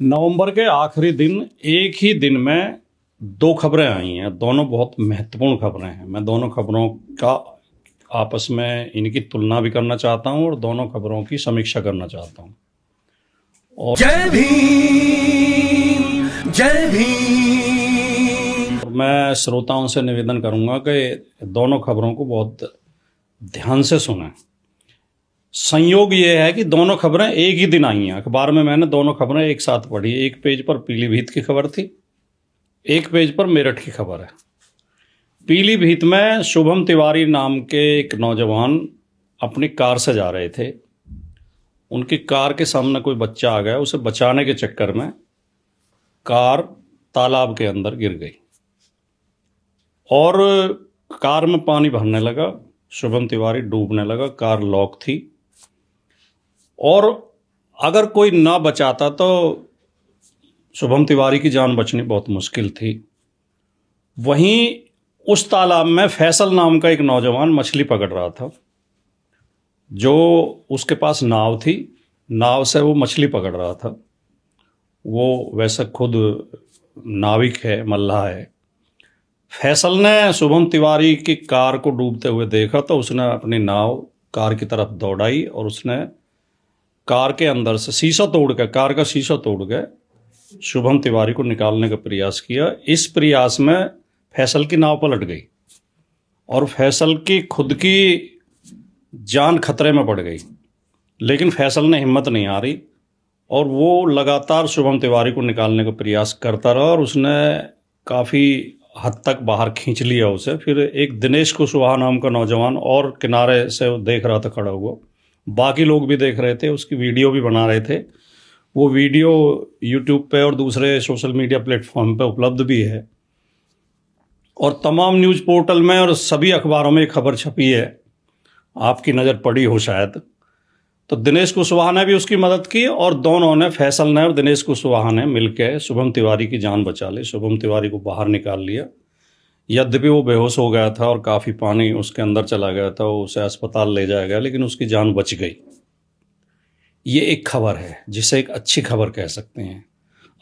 नवंबर के आखिरी दिन एक ही दिन में दो खबरें आई हैं। दोनों बहुत महत्वपूर्ण खबरें हैं। मैं दोनों खबरों का आपस में इनकी तुलना भी करना चाहता हूं और दोनों खबरों की समीक्षा करना चाहता हूं। और जय भीम, जय भीम। मैं श्रोताओं से निवेदन करूंगा कि दोनों खबरों को बहुत ध्यान से सुनें। संयोग ये है कि दोनों खबरें एक ही दिन आई हैं। अखबार में मैंने दोनों खबरें एक साथ पढ़ी। एक पेज पर पीलीभीत की खबर थी, एक पेज पर मेरठ की खबर है। पीलीभीत में शुभम तिवारी नाम के एक नौजवान अपनी कार से जा रहे थे। उनकी कार के सामने कोई बच्चा आ गया। उसे बचाने के चक्कर में कार तालाब के अंदर गिर गई और कार में पानी भरने लगा। शुभम तिवारी डूबने लगा। कार लॉक थी और अगर कोई ना बचाता तो शुभम तिवारी की जान बचनी बहुत मुश्किल थी। वहीं उस तालाब में फैसल नाम का एक नौजवान मछली पकड़ रहा था। जो उसके पास नाव थी, नाव से वो मछली पकड़ रहा था। वो वैसे खुद नाविक है, मल्लाह है। फैसल ने शुभम तिवारी की कार को डूबते हुए देखा तो उसने अपनी नाव कार की तरफ दौड़ाई और उसने कार के अंदर से कार का शीशा तोड़ के शुभम तिवारी को निकालने का प्रयास किया। इस प्रयास में फैसल की नाव पलट गई और फैसल की खुद की जान खतरे में पड़ गई। लेकिन फैसल ने हिम्मत नहीं हारी और वो लगातार शुभम तिवारी को निकालने का प्रयास करता रहा और उसने काफ़ी हद तक बाहर खींच लिया उसे। फिर एक दिनेश कुशवाहा नाम का नौजवान और किनारे से वो देख रहा था खड़ा हुआ। बाकी लोग भी देख रहे थे, उसकी वीडियो भी बना रहे थे। वो वीडियो यूट्यूब पे और दूसरे सोशल मीडिया प्लेटफॉर्म पे उपलब्ध भी है और तमाम न्यूज़ पोर्टल में और सभी अखबारों में खबर छपी है। आपकी नज़र पड़ी हो शायद। तो दिनेश कुशवाहा ने भी उसकी मदद की और दोनों ने, फैसल ने और दिनेश कुशवाहा ने मिलकर शुभम तिवारी की जान बचा ली। शुभम तिवारी को बाहर निकाल लिया। यद्यपि वो बेहोश हो गया था और काफ़ी पानी उसके अंदर चला गया था। उसे अस्पताल ले जाया गया लेकिन उसकी जान बच गई। ये एक खबर है जिसे एक अच्छी खबर कह सकते हैं।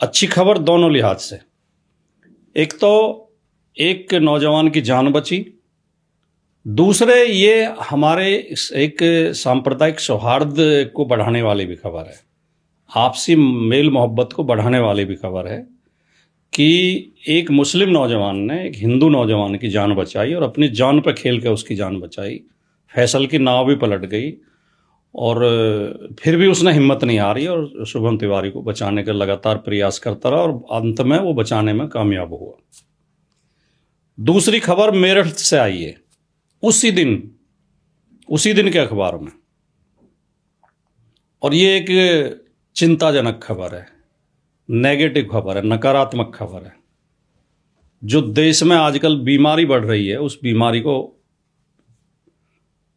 अच्छी खबर दोनों लिहाज से। एक तो एक नौजवान की जान बची, दूसरे ये हमारे एक सांप्रदायिक सौहार्द को बढ़ाने वाली भी खबर है। आपसी मेल मोहब्बत को बढ़ाने वाली भी खबर है कि एक मुस्लिम नौजवान ने एक हिंदू नौजवान की जान बचाई और अपनी जान पर खेल कर उसकी जान बचाई। फैसल की नाव भी पलट गई और फिर भी उसने हिम्मत नहीं हारी और शुभम तिवारी को बचाने का लगातार प्रयास करता रहा और अंत में वो बचाने में कामयाब हुआ। दूसरी खबर मेरठ से आई है उसी दिन के अखबार में, और ये एक चिंताजनक खबर है, नेगेटिव खबर है, नकारात्मक खबर है। जो देश में आजकल बीमारी बढ़ रही है उस बीमारी को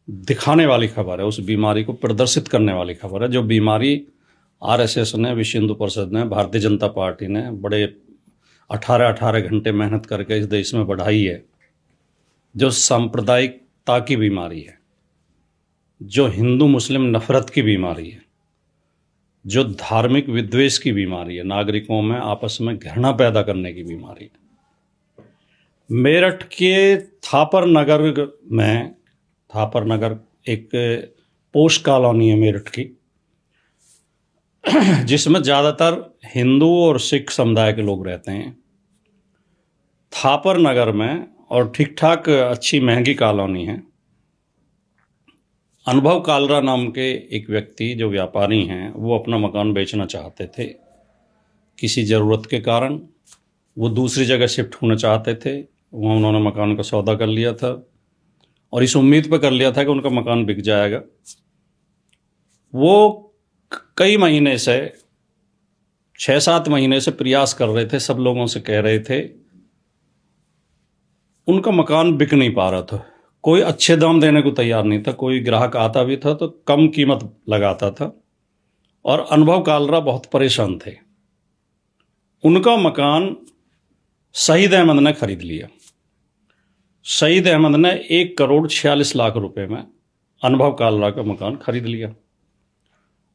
दिखाने वाली खबर है, उस बीमारी को प्रदर्शित करने वाली खबर है। जो बीमारी आरएसएस ने, विश्व हिंदू परिषद ने, भारतीय जनता पार्टी ने बड़े 18 घंटे मेहनत करके इस देश में बढ़ाई है। जो सांप्रदायिकता की बीमारी है, जो हिंदू मुस्लिम नफरत की बीमारी है, जो धार्मिक विद्वेष की बीमारी है, नागरिकों में आपस में घृणा पैदा करने की बीमारी है। मेरठ के थापर नगर एक पोश कॉलोनी है मेरठ की, जिसमें ज़्यादातर हिंदू और सिख समुदाय के लोग रहते हैं। थापर नगर में, और ठीक ठाक अच्छी महंगी कॉलोनी है। अनुभव कालरा नाम के एक व्यक्ति जो व्यापारी हैं, वो अपना मकान बेचना चाहते थे। किसी ज़रूरत के कारण वो दूसरी जगह शिफ्ट होना चाहते थे। वहाँ उन्होंने मकान का सौदा कर लिया था और इस उम्मीद पर कर लिया था कि उनका मकान बिक जाएगा। वो कई महीने से, 6-7 महीने से प्रयास कर रहे थे, सब लोगों से कह रहे थे। उनका मकान बिक नहीं पा रहा था। कोई अच्छे दाम देने को तैयार नहीं था। कोई ग्राहक आता भी था तो कम कीमत लगाता था और अनुभव कालरा बहुत परेशान थे। उनका मकान शहीद अहमद ने खरीद लिया। शहीद अहमद ने 1 करोड़ 46 लाख रुपए में अनुभव कालरा का मकान खरीद लिया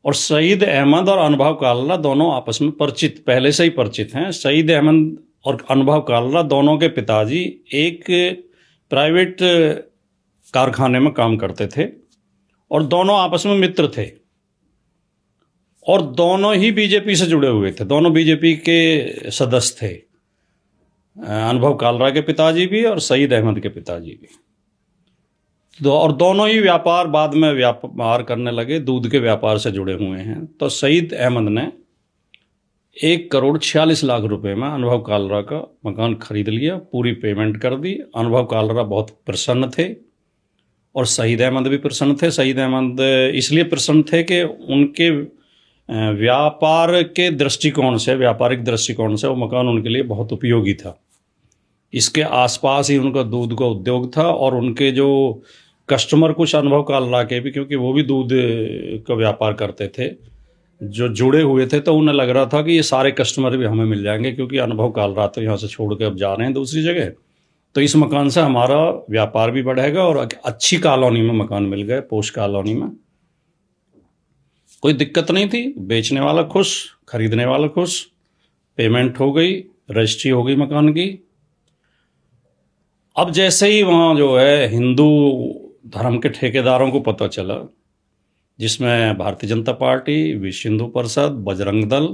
और सईद अहमद और अनुभव कालरा दोनों आपस में परिचित, पहले से ही परिचित हैं। सईद अहमद और अनुभव कालरा दोनों के पिताजी एक प्राइवेट कारखाने में काम करते थे और दोनों आपस में मित्र थे और दोनों ही बीजेपी से जुड़े हुए थे, दोनों बीजेपी के सदस्य थे। अनुभव कालरा के पिताजी भी और सईद अहमद के पिताजी भी। और दोनों ही व्यापार, बाद में व्यापार करने लगे, दूध के व्यापार से जुड़े हुए हैं। तो सईद अहमद ने 1,46,00,000 रुपए में अनुभव कालरा का मकान खरीद लिया, पूरी पेमेंट कर दी। अनुभव कालरा बहुत प्रसन्न थे और सईद अहमद भी प्रसन्न थे। सईद अहमद इसलिए प्रसन्न थे कि उनके व्यापार के दृष्टिकोण से, व्यापारिक दृष्टिकोण से वो मकान उनके लिए बहुत उपयोगी था। इसके आसपास ही उनका दूध का उद्योग था और उनके जो कस्टमर कुछ अनुभव कालरा के भी, क्योंकि वो भी दूध का व्यापार करते थे, जो जुड़े हुए थे, तो उन्हें लग रहा था कि ये सारे कस्टमर भी हमें मिल जाएंगे, क्योंकि अनुभव कालरा तो यहाँ से छोड़ के अब जा रहे हैं दूसरी जगह, तो इस मकान से हमारा व्यापार भी बढ़ेगा। और अच्छी कॉलोनी में मकान मिल गए, पोश कॉलोनी में, कोई दिक्कत नहीं थी। बेचने वाला खुश, खरीदने वाला खुश, पेमेंट हो गई, रजिस्ट्री हो गई मकान की। अब जैसे ही वहाँ जो है हिंदू धर्म के ठेकेदारों को पता चला, जिसमें भारतीय जनता पार्टी, विश्व हिंदू परिषद, बजरंग दल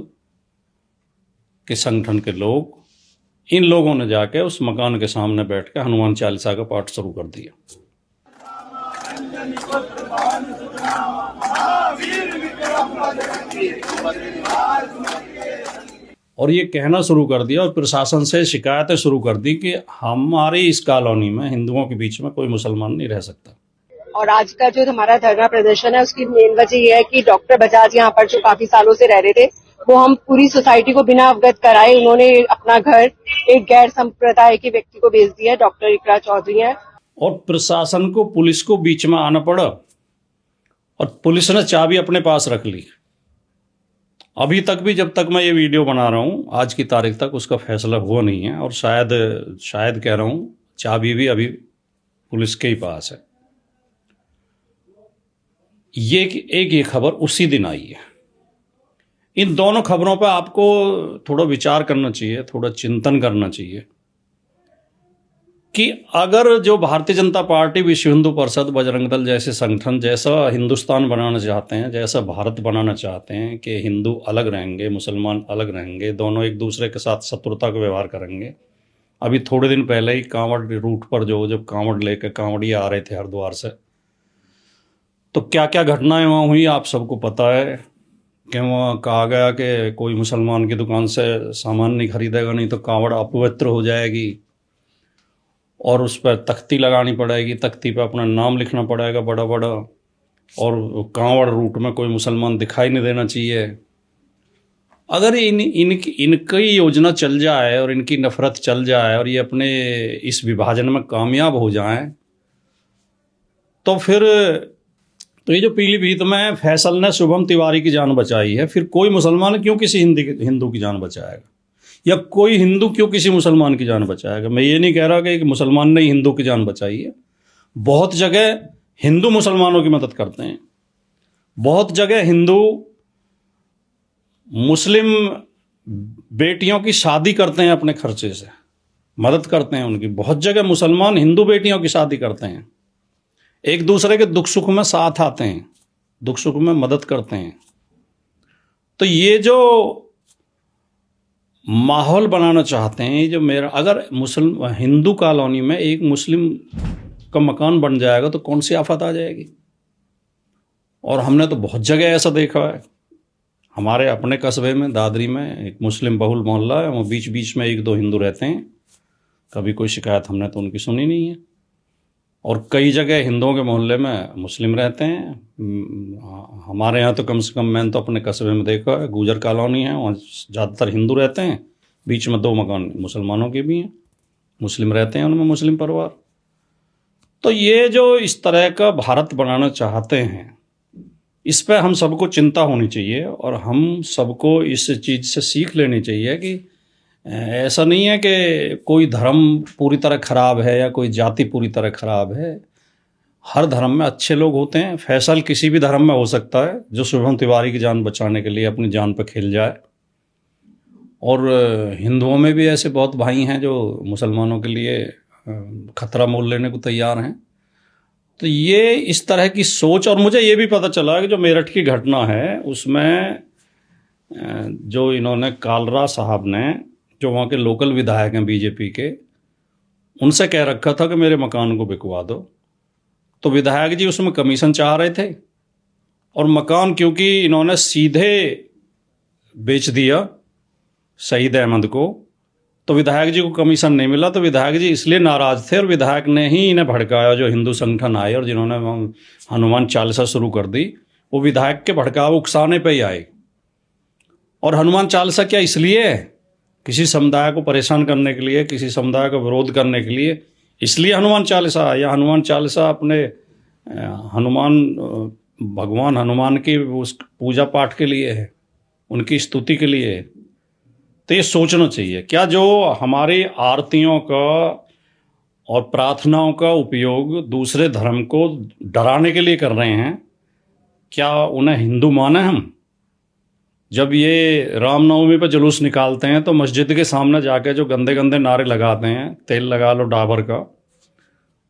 के संगठन के लोग, इन लोगों ने जाके उस मकान के सामने बैठ के हनुमान चालीसा का पाठ शुरू कर दिया। और ये कहना शुरू कर दिया और प्रशासन से शिकायतें शुरू कर दी कि हमारी इस कॉलोनी में हिंदुओं के बीच में कोई मुसलमान नहीं रह सकता। और आज का जो हमारा धरना प्रदर्शन है, उसकी मेन वजह यह है कि डॉक्टर बजाज यहाँ पर जो काफी सालों से रह रहे थे, वो हम पूरी सोसाइटी को बिना अवगत कराए उन्होंने अपना घर एक गैर संप्रदाय के व्यक्ति को बेच दिया। डॉक्टर इकरा चौधरी है। और प्रशासन को, पुलिस को बीच में आना पड़ा और पुलिस ने चाबी अपने पास रख ली। अभी तक भी, जब तक मैं ये वीडियो बना रहा हूँ, आज की तारीख तक उसका फैसला हुआ नहीं है और शायद कह रहा हूँ, चाबी भी अभी पुलिस के ही पास है। ये खबर उसी दिन आई है। इन दोनों खबरों पर आपको थोड़ा विचार करना चाहिए, थोड़ा चिंतन करना चाहिए कि अगर जो भारतीय जनता पार्टी, विश्व हिंदू परिषद, बजरंग दल जैसे संगठन जैसा हिंदुस्तान बनाना चाहते हैं, जैसा भारत बनाना चाहते हैं कि हिंदू अलग रहेंगे, मुसलमान अलग रहेंगे, दोनों एक दूसरे के साथ शत्रुता का व्यवहार करेंगे। अभी थोड़े दिन पहले ही कांवड़ रूट पर जब कांवड़ लेकर कांवड़िया आ रहे थे हरिद्वार से, तो क्या क्या घटनाएं वहाँ हुई आप सबको पता है कि वहाँ कहा गया कि कोई मुसलमान की दुकान से सामान नहीं खरीदेगा, नहीं तो कांवड़ अपवित्र हो जाएगी और उस पर तख्ती लगानी पड़ेगी, तख्ती पे अपना नाम लिखना पड़ेगा बड़ा बड़ा, और कांवड़ रूट में कोई मुसलमान दिखाई नहीं देना चाहिए। अगर इनकी योजना चल जाए और इनकी नफरत चल जाए और ये अपने इस विभाजन में कामयाब हो जाएं, तो फिर तो ये जो पीलीभीत में फैसल ने शुभम तिवारी की जान बचाई है, फिर कोई मुसलमान क्यों किसी हिंदू की जान बचाएगा, या कोई हिंदू क्यों किसी मुसलमान की जान बचाएगा। मैं ये नहीं कह रहा कि मुसलमान ने हिंदू की जान बचाई है। बहुत जगह हिंदू मुसलमानों की मदद करते हैं, बहुत जगह हिंदू मुस्लिम बेटियों की शादी करते हैं, अपने खर्चे से मदद करते हैं उनकी। बहुत जगह मुसलमान हिंदू बेटियों की शादी करते हैं, एक दूसरे के दुख सुख में साथ आते हैं, दुख सुख में मदद करते हैं। तो ये जो माहौल बनाना चाहते हैं, जो मेरा, अगर हिंदू कॉलोनी में एक मुस्लिम का मकान बन जाएगा तो कौन सी आफत आ जाएगी। और हमने तो बहुत जगह ऐसा देखा है। हमारे अपने कस्बे में, दादरी में, एक मुस्लिम बहुल मोहल्ला है, वहाँ बीच बीच में एक दो हिंदू रहते हैं, कभी कोई शिकायत हमने तो उनकी सुनी नहीं है। और कई जगह हिंदुओं के मोहल्ले में मुस्लिम रहते हैं। हमारे यहाँ तो कम से कम मैंने तो अपने कस्बे में देखा है, गुजर कॉलोनी है, वहाँ ज़्यादातर हिंदू रहते हैं, बीच में 2 मकान मुसलमानों के भी हैं, मुस्लिम रहते हैं उनमें, मुस्लिम परिवार। तो ये जो इस तरह का भारत बनाना चाहते हैं, इस पर हम सबको चिंता होनी चाहिए और हम सबको इस चीज़ से सीख लेनी चाहिए कि ऐसा नहीं है कि कोई धर्म पूरी तरह खराब है या कोई जाति पूरी तरह खराब है। हर धर्म में अच्छे लोग होते हैं, फैसल किसी भी धर्म में हो सकता है जो शुभम तिवारी की जान बचाने के लिए अपनी जान पर खेल जाए। और हिंदुओं में भी ऐसे बहुत भाई हैं जो मुसलमानों के लिए खतरा मोल लेने को तैयार हैं। तो ये इस तरह की सोच, और मुझे ये भी पता चला कि जो मेरठ की घटना है उसमें जो इन्होंने कालरा साहब ने, जो वहाँ के लोकल विधायक हैं बीजेपी के, उनसे कह रखा था कि मेरे मकान को बिकवा दो। तो विधायक जी उसमें कमीशन चाह रहे थे, और मकान क्योंकि इन्होंने सीधे बेच दिया शहीद अहमद को, तो विधायक जी को कमीशन नहीं मिला। तो विधायक जी इसलिए नाराज थे, और विधायक ने ही इन्हें भड़काया, जो हिंदू संगठन आए और जिन्होंने हनुमान चालीसा शुरू कर दी, वो विधायक के भड़काव उकसाने पे ही आए। और हनुमान चालीसा क्या इसलिए है? किसी समुदाय को परेशान करने के लिए, किसी समुदाय का विरोध करने के लिए, इसलिए हनुमान चालीसा। या हनुमान चालीसा अपने हनुमान भगवान हनुमान की उस पूजा पाठ के लिए है, उनकी स्तुति के लिए है। तो ये सोचना चाहिए, क्या जो हमारी आरतियों का और प्रार्थनाओं का उपयोग दूसरे धर्म को डराने के लिए कर रहे हैं, क्या उन्हें हिंदू माने हम? जब ये रामनवमी पर जुलूस निकालते हैं तो मस्जिद के सामने जाके जो गंदे गंदे नारे लगाते हैं, तेल लगा लो डाबर का,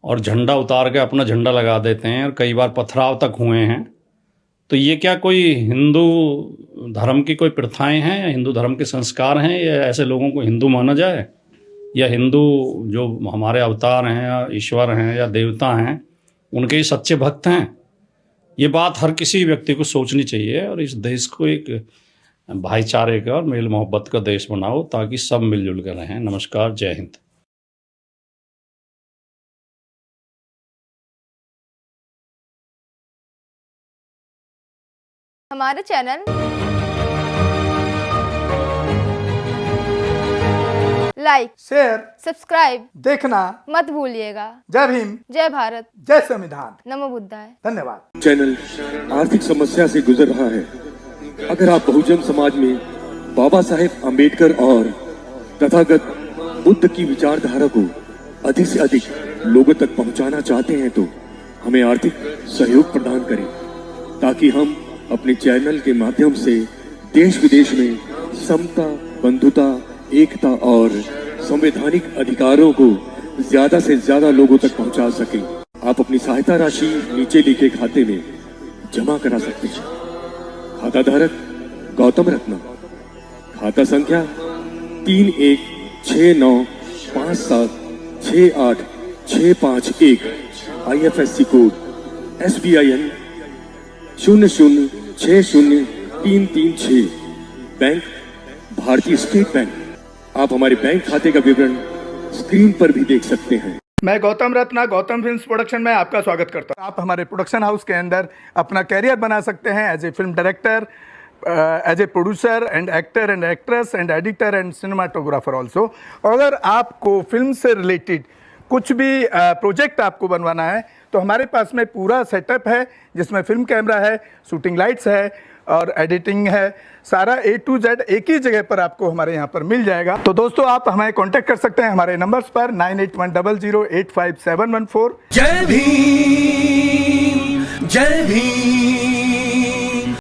और झंडा उतार के अपना झंडा लगा देते हैं, और कई बार पथराव तक हुए हैं। तो ये क्या कोई हिंदू धर्म की कोई प्रथाएं हैं, या हिंदू धर्म के संस्कार हैं, या ऐसे लोगों को हिंदू माना जाए? या हिंदू जो हमारे अवतार हैं या ईश्वर हैं या देवता हैं, उनके ही सच्चे भक्त हैं? ये बात हर किसी व्यक्ति को सोचनी चाहिए, और इस देश को एक भाईचारे का और मेल मोहब्बत का देश बनाओ, ताकि सब मिलजुल कर रहें। नमस्कार, जय हिंद। हमारे चैनल लाइक, शेयर, सब्सक्राइब देखना मत भूलिएगा। जय भीम, जय भारत, जय संविधान, नमो बुद्धाय। धन्यवाद। चैनल आर्थिक समस्या से गुजर रहा है। अगर आप बहुजन समाज में बाबा साहेब आम्बेडकर और तथागत बुद्ध की विचारधारा को अधिक से अधिक लोगों तक पहुंचाना चाहते हैं, तो हमें आर्थिक सहयोग प्रदान करें, ताकि हम अपने चैनल के माध्यम से देश विदेश में समता, बंधुता, एकता और संवैधानिक अधिकारों को ज्यादा से ज्यादा लोगों तक पहुंचा सकें। आप अपनी सहायता राशि नीचे लिखे खाते में जमा करा सकते हैं। खाता धारक गौतम रत्ना, खाता संख्या 316957686551, IFSC कोड SBIN 0060336, बैंक भारतीय स्टेट बैंक। आप हमारे बैंक खाते का विवरण स्क्रीन पर भी देख सकते हैं। मैं गौतम रत्ना गौतम फिल्म्स प्रोडक्शन में आपका स्वागत करता हूं। आप हमारे प्रोडक्शन हाउस के अंदर अपना कैरियर बना सकते हैं as a film director, as a producer and actor and actress and editor and cinematographer also. अगर आपको फिल्म से रिलेटेड कुछ भी प्रोजेक्ट आपको बनवाना है, तो हमारे पास में पूरा सेटअप है, जिसमें फिल्म कैमरा है, शूटिंग लाइट्स है और एडिटिंग है। सारा A to Z एक ही जगह पर आपको हमारे यहाँ पर मिल जाएगा। तो दोस्तों, आप हमें कांटेक्ट कर सकते हैं हमारे नंबर्स पर 9810085714। जय भीम, जय भीम।